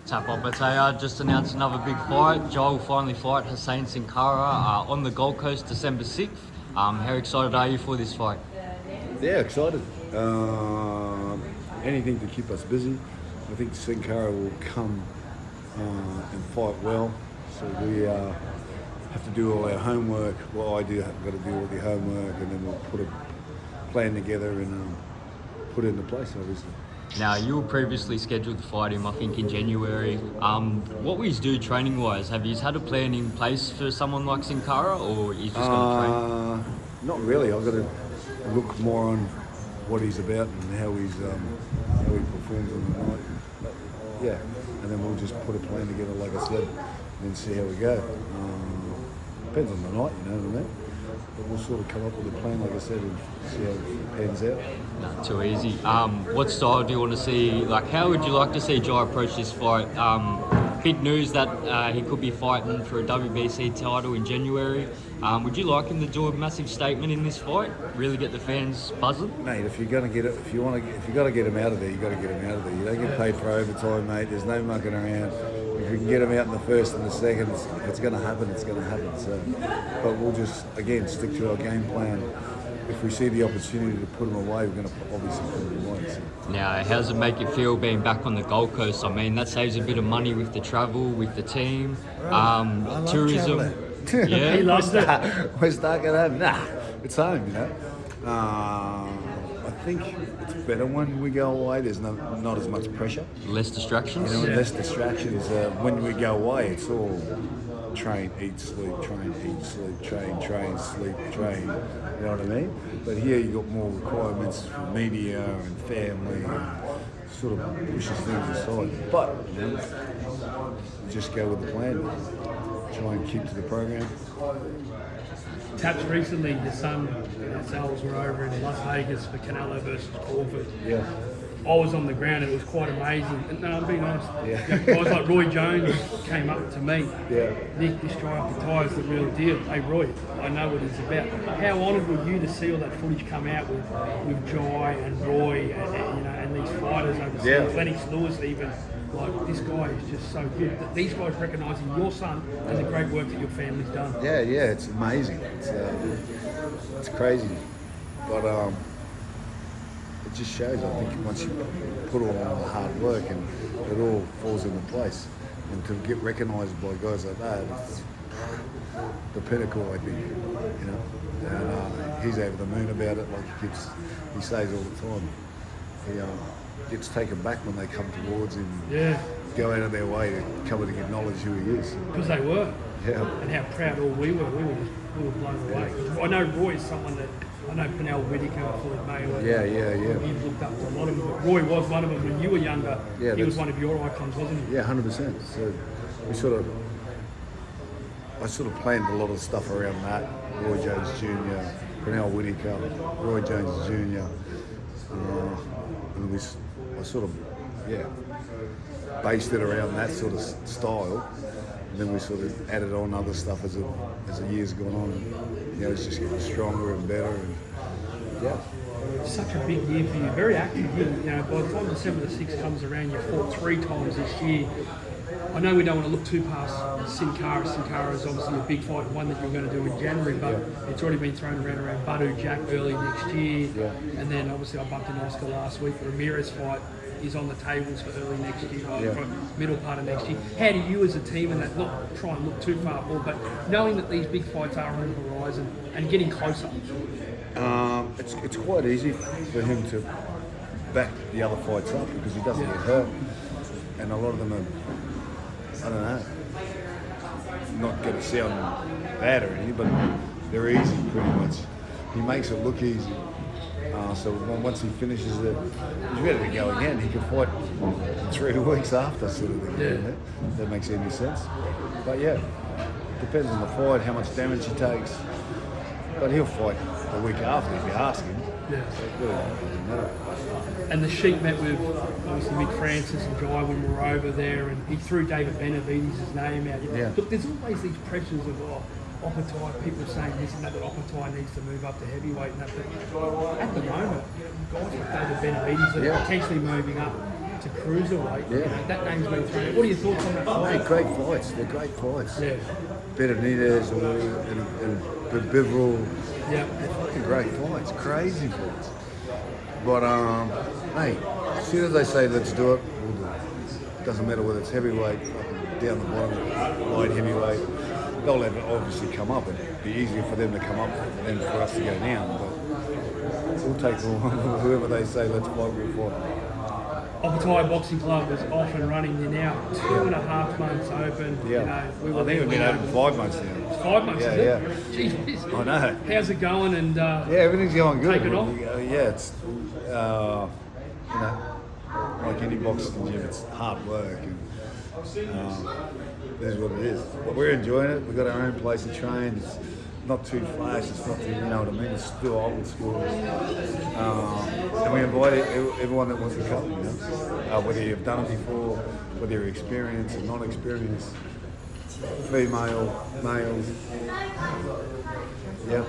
Tapu Opetaia just announced another big fight. Joel finally fight Hussein Sin Cara on the Gold Coast December 6th. How excited are you for this fight? Yeah, excited. Anything to keep us busy. I think Sin Cara will come and fight well. So we have to do all our homework. Well, I've got to do all the homework, and then we'll put a plan together and put it into place, obviously. Now, you were previously scheduled to fight him, I think, in January. What will you do training-wise? Have you had a plan in place for someone like Sin Cara, or is just going to train? Not really. I've got to look more on what he's about and how he performs on the night. But, yeah, and then we'll just put a plan together, like I said, and then see how we go. Depends on the night, you know what I mean? But we'll sort of come up with a plan, like I said, and see how it pans out. Not too easy. What style do you want to see? Like, how would you like to see Jai approach this fight? Big news that he could be fighting for a WBC title in January. Would you like him to do a massive statement in this fight? Really get the fans buzzing? Mate, if you're gonna get it, if you got to get him out of there, you got to get him out of there. You don't get paid for overtime, mate. There's no mucking around. If we can get him out in the first and the second, if it's going to happen, it's going to happen. So, but we'll just again stick to our game plan. If we see the opportunity to put him away, we're going to obviously put him away. So. Now, how does it make you feel being back on the Gold Coast? I mean, that saves a bit of money with the travel, with the team, tourism. Yeah, he loves that. We're stuck at home. Nah, it's home, you know. I think it's better when we go away. There's not as much pressure. Less distractions? You know, less distractions. When we go away, it's all train, eat, sleep, train, eat, sleep, train, sleep, train. You know what I mean? But here you got more requirements for media and family and sort of pushes things aside. But, you know, just go with the plan. Try and keep to the program. Taps recently, your son and ourselves were over in Las Vegas for Canelo versus Crawford. Yeah. I was on the ground, it was quite amazing. And no, I'm being honest. Yeah. Guys like Roy Jones came up to me. Yeah. Nick, this Jai Opetaia is the real deal. Hey Roy, I know what it's about. How honoured were you to see all that footage come out with Jai and Roy and these fighters overseas, Yeah. Lennox Lewis even. Like, this guy is just so good. That these guys recognising your son and the great work that your family's done. Yeah, it's amazing. It's crazy, but it just shows. I think once you put all the hard work and it all falls into place, and to get recognised by guys like that, it's the pinnacle. I think, you know, and he's over the moon about it. Like he says all the time. He gets taken back when they come towards him. Yeah. Go out of their way to come and acknowledge who he is. Because they were. Yeah. And how proud all we were. We were blown away. I know Roy is someone that, I know Pernell Whitaker, Floyd Mayweather. Yeah. You've looked up to a lot of them, but Roy was one of them when you were younger. Yeah, he was one of your icons, wasn't he? Yeah, 100%. So I sort of planned a lot of stuff around that. Roy Jones Jr., Pernell Whitaker, Roy Jones Jr. And I sort of, based it around that sort of style. And then we sort of added on other stuff as the years gone on. And, you know, it's just getting stronger and better. And, yeah. Such a big year for you, very active year. You know, by the time December the 6th comes around, you fought 3 times this year. I know we don't want to look too past Sin Cara. Sin Cara is obviously a big fight, one that you're going to do in January, but it's already been thrown around Badou Jack early next year. Yeah. And then obviously I bumped into Oscar last week. The Ramirez fight is on the tables for early next year, for middle part of next year. How do you as a team, and that, not try and look too far forward, but knowing that these big fights are on the horizon and getting closer? It's quite easy for him to back the other fights up because he doesn't get hurt. And a lot of them are, I don't know, not going to sound bad or anything, but they're easy pretty much. He makes it look easy. So once he finishes it, he's ready to go again. He can fight 3 weeks after, sort of thing. Yeah. If that makes any sense. But yeah, depends on the fight, how much damage he takes. But he'll fight the week after if you ask him. Yeah. So it really doesn't matter. And the Sheik met with obviously Mick Francis and Jai when we were over there, and he threw David Benavidez' name out. Yeah. Look, there's always these pressures of Opetaia, people saying this and that Opetaia needs to move up to heavyweight and that. But at the moment, guys like David Benavidez are potentially moving up to cruiserweight. Yeah. You know, that name's been thrown out. What are your thoughts on that Hey, fight? great fights. They're great fights. Yeah. Benavidez and Bivril. Yeah. They're fucking great fights. Crazy fights. But hey, as soon as they say let's do it, we'll do it. Doesn't matter whether it's heavyweight, fucking down the bottom, light heavyweight. They'll have to obviously come up, and it'd be easier for them to come up than for us to go down. But we'll take whoever they say let's fight, we'll fight. Opetaia Boxing Club is off and running. You're now 2.5 months open. Yeah. You know, we were I think we've been open 5 months now. 5 months, Yeah, is it? yeah. Jeez. I know. How's it going? And Yeah, everything's going good. Taking off? Yeah, it's you know, like any boxing gym, it's hard work, and that's what it is. But we're enjoying it. We've got our own place to train. It's not too flash. It's not too, you know what I mean. It's still old school, and we invite everyone that wants to come. You know, whether you've done it before, whether you're experienced or not experienced, female, males. Yeah.